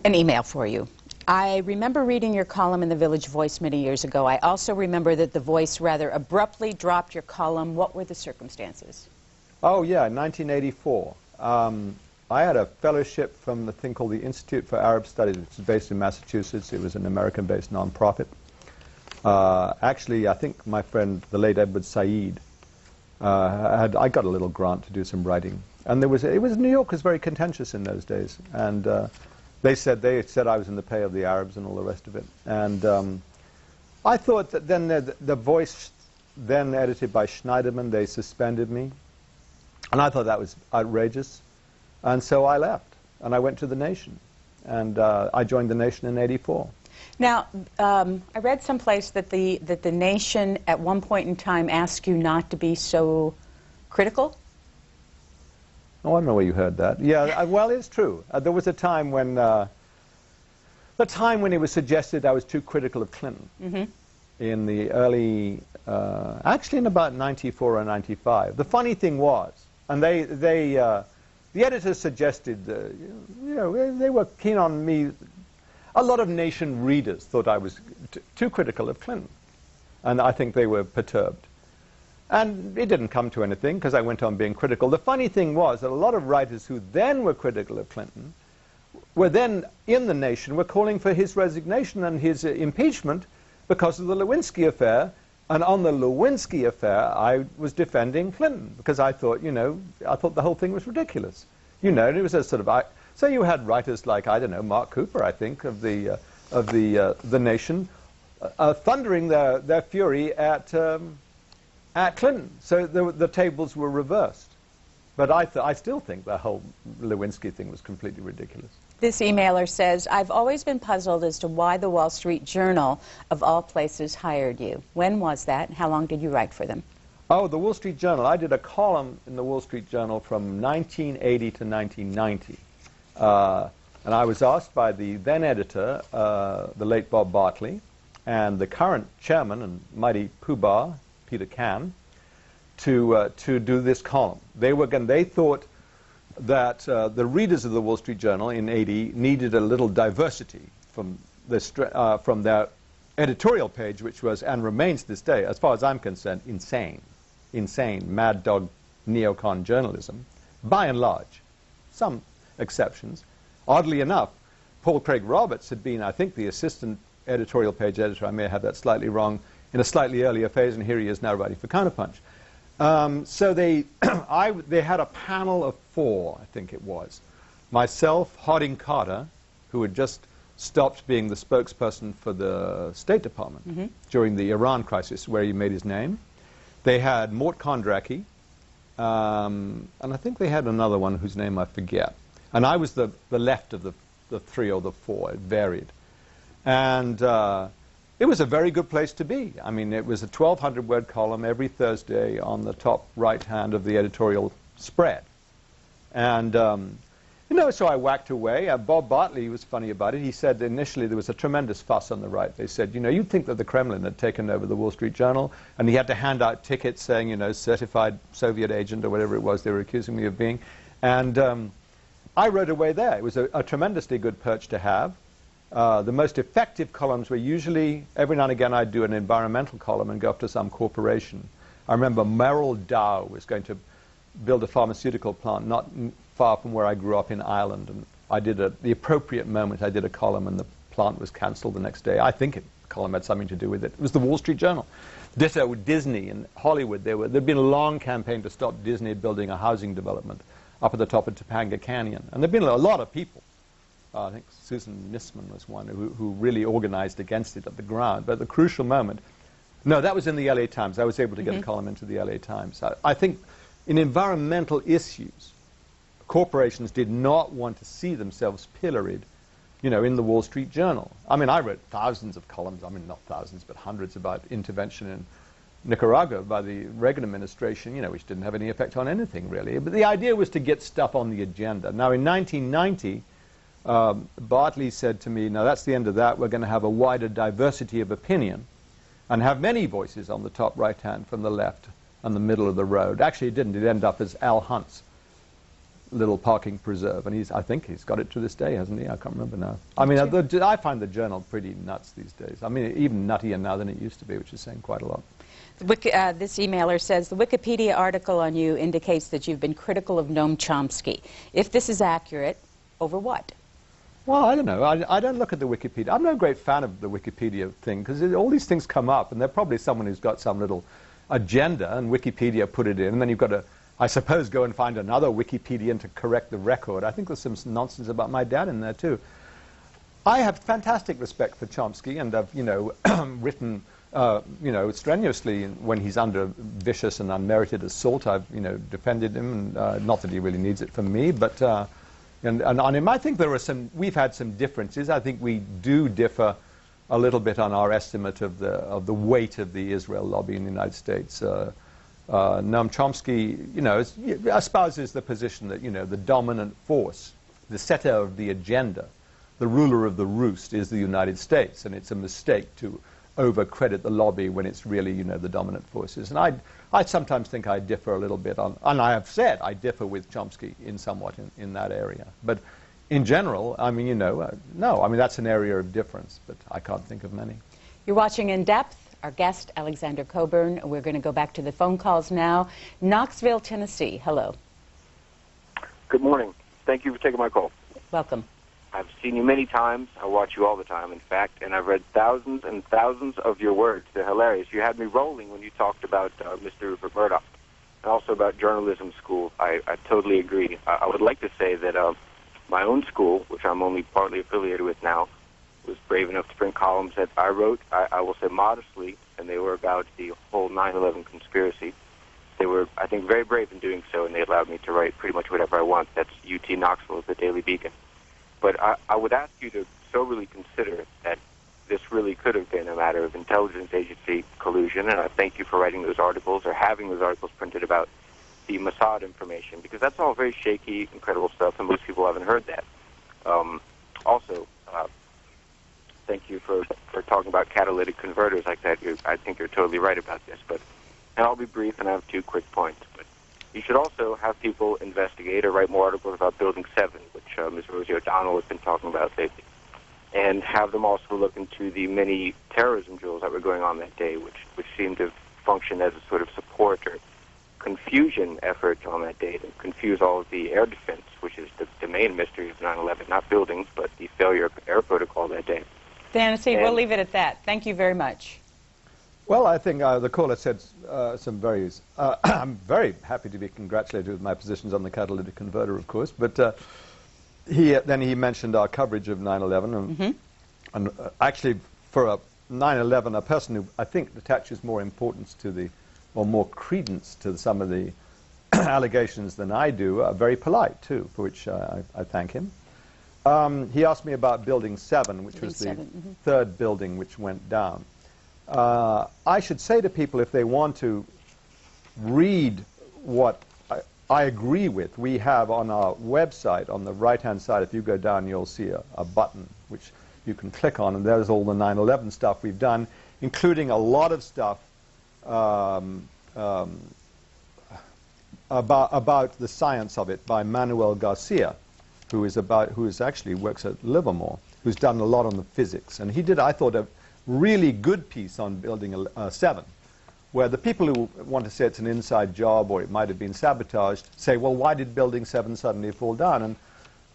An email for you. I remember reading your column in the Village Voice many years ago. I also remember that the Voice rather abruptly dropped your column. What were the circumstances? Oh, yeah, 1984. I had a fellowship from the thing called the Institute for Arab Studies, which is based in Massachusetts. It was an American-based nonprofit. Actually, I think my friend, the late Edward Said, I got a little grant to do some writing. And New York was very contentious in those days. And they said I was in the pay of the Arabs and all the rest of it. And I thought that then the Voice, then edited by Schneiderman, they suspended me. And I thought that was outrageous. And so I left, and I went to The Nation. And I joined The Nation in '84. Now, I read someplace that the Nation at one point in time asked you not to be so critical? Oh, I don't know where you heard that. Yeah, well, it's true. There was a time when it was suggested I was too critical of Clinton. Mm-hmm. In the early, actually in about '94 or '95. The funny thing was, and the editors suggested, they were keen on me. A lot of Nation readers thought I was too critical of Clinton, and I think they were perturbed. And it didn't come to anything, because I went on being critical. The funny thing was that a lot of writers who then were critical of Clinton were then, in The Nation, were calling for his resignation and his impeachment because of the Lewinsky affair. And on the Lewinsky affair, I was defending Clinton, because I thought, I thought the whole thing was ridiculous. And it was a sort of... So you had writers like, I don't know, Mark Cooper, I think, of the Nation, thundering their fury at Clinton. So the tables were reversed. But I still think the whole Lewinsky thing was completely ridiculous. This emailer says, I've always been puzzled as to why the Wall Street Journal, of all places, hired you. When was that, and how long did you write for them? Oh, the Wall Street Journal. I did a column in the Wall Street Journal from 1980 to 1990. And I was asked by the then editor, the late Bob Bartley, and the current chairman and mighty poobah, Peter Cann, to do this column. They thought that the readers of the Wall Street Journal in '80 needed a little diversity from their editorial page, which was, and remains to this day, as far as I'm concerned, insane, mad dog neocon journalism, by and large. Some exceptions. Oddly enough, Paul Craig Roberts had been, I think, the assistant editorial page editor. I may have that slightly wrong, in a slightly earlier phase, and here he is now writing for Counterpunch. So they had a panel of 4, I think it was. Myself, Harding Carter, who had just stopped being the spokesperson for the State Department during the Iran crisis, where he made his name. They had Mort Kondracki, and I think they had another one whose name I forget. And I was the left of the 3 or the 4. It varied. And it was a very good place to be. I mean, it was a 1,200-word column every Thursday on the top right-hand of the editorial spread. And, so I whacked away. Bob Bartley was funny about it. He said initially there was a tremendous fuss on the right. They said, you'd think that the Kremlin had taken over the Wall Street Journal, and he had to hand out tickets saying, certified Soviet agent or whatever it was they were accusing me of being. And I wrote away there. It was a tremendously good perch to have. The most effective columns were usually, every now and again I'd do an environmental column and go after some corporation. I remember Merrill Dow was going to build a pharmaceutical plant not far from where I grew up in Ireland, and I did the appropriate moment, I did a column and the plant was cancelled the next day. I think the column had something to do with it. It was the Wall Street Journal. Ditto with Disney in Hollywood. There'd been a long campaign to stop Disney building a housing development up at the top of Topanga Canyon. And there'd been a lot of people. I think Susan Nisman was one who really organized against it at the ground. But at the crucial moment, no, that was in the LA Times. I was able to get a column into the LA Times. I think in environmental issues, corporations did not want to see themselves pilloried, in the Wall Street Journal. I mean, I wrote thousands of columns, I mean, not thousands, but hundreds about intervention in Nicaragua by the Reagan administration, which didn't have any effect on anything, really. But the idea was to get stuff on the agenda. Now, in 1990, Bartley said to me, now that's the end of that. We're going to have a wider diversity of opinion and have many voices on the top right-hand from the left and the middle of the road. Actually, it didn't. It ended up as Al Hunt's little parking preserve, and I think he's got it to this day, hasn't he? I can't remember now. I mean, I find the journal pretty nuts these days. I mean, even nuttier now than it used to be, which is saying quite a lot. This emailer says, the Wikipedia article on you indicates that you've been critical of Noam Chomsky. If this is accurate, over what? Well, I don't know. I don't look at the Wikipedia. I'm no great fan of the Wikipedia thing, because all these things come up, and they're probably someone who's got some little agenda, and Wikipedia put it in, and then you've got to, I suppose, go and find another Wikipedian to correct the record. I think there's some nonsense about my dad in there, too. I have fantastic respect for Chomsky, and I've, written, strenuously when he's under vicious and unmerited assault. I've, defended him, and not that he really needs it from me, but, and on him, I think we've had some differences. I think we do differ a little bit on our estimate of the weight of the Israel lobby in the United States. Noam Chomsky, espouses the position that, the dominant force, the setter of the agenda, the ruler of the roost is the United States, and it's a mistake to overcredit the lobby when it's really, the dominant forces. And I sometimes think I differ a little bit on, and I have said I differ with Chomsky somewhat in that area. But in general, I mean, no, I mean, that's an area of difference, but I can't think of many. You're watching In Depth. Our guest, Alexander Cockburn. We're going to go back to the phone calls now. Knoxville, Tennessee. Hello. Good morning. Thank you for taking my call. Welcome. I've seen you many times. I watch you all the time, in fact, and I've read thousands and thousands of your words. They're hilarious. You had me rolling when you talked about Mr. Rupert Murdoch and also about journalism school. I totally agree. I would like to say that my own school, which I'm only partly affiliated with now, was brave enough to print columns that I wrote, I will say modestly, and they were about the whole 9/11 conspiracy. They were, I think, very brave in doing so, and they allowed me to write pretty much whatever I want. That's UT Knoxville, the Daily Beacon. But I would ask you to soberly consider that this really could have been a matter of intelligence agency collusion, and I thank you for writing those articles or having those articles printed about the Mossad information, because that's all very shaky, incredible stuff, and most people haven't heard that. Also, thank you for talking about catalytic converters like that. I think you're totally right about this. And I'll be brief, and I have 2 quick points. But you should also have people investigate or write more articles about Building 7, which Ms. Rosie O'Donnell has been talking about lately, and have them also look into the many terrorism drills that were going on that day, which seemed to function as a sort of support or confusion effort on that day to confuse all of the air defense, which is the main mystery of 9/11, not buildings, but the failure of air protocol that day. Tennessee, we'll leave it at that. Thank you very much. Well, I think the caller said some very... I'm very happy to be congratulated with my positions on the catalytic converter, of course, but then he mentioned our coverage of 9/11, and actually for a 9/11, a person who I think attaches more importance to or more credence to some of the allegations than I do, very polite, too, for which I thank him. He asked me about Building 7, which was the third building which went down. I should say to people, if they want to read what I agree with, we have on our website, on the right-hand side, if you go down, you'll see a button which you can click on, and there's all the 9/11 stuff we've done, including a lot of stuff about the science of it by Manuel Garcia, who actually works at Livermore, who's done a lot on the physics. And he did, I thought, a really good piece on Building 7, where the people who want to say it's an inside job or it might have been sabotaged say, well, why did Building 7 suddenly fall down? And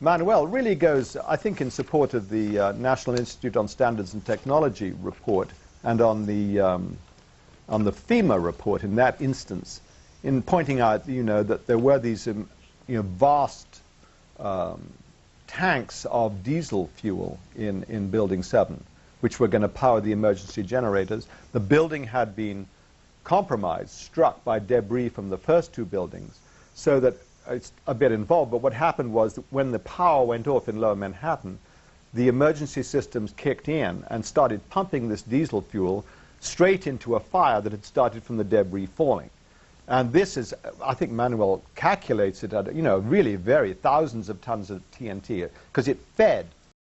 Manuel really goes, I think, in support of the National Institute on Standards and Technology report and on the FEMA report in that instance, in pointing out, that there were these vast tanks of diesel fuel in Building 7, which were going to power the emergency generators. The building had been compromised, struck by debris from the first 2 buildings, so that it's a bit involved. But what happened was that when the power went off in Lower Manhattan, the emergency systems kicked in and started pumping this diesel fuel straight into a fire that had started from the debris falling. And this is, I think Manuel calculates it at, really very thousands of tons of TNT, because it fed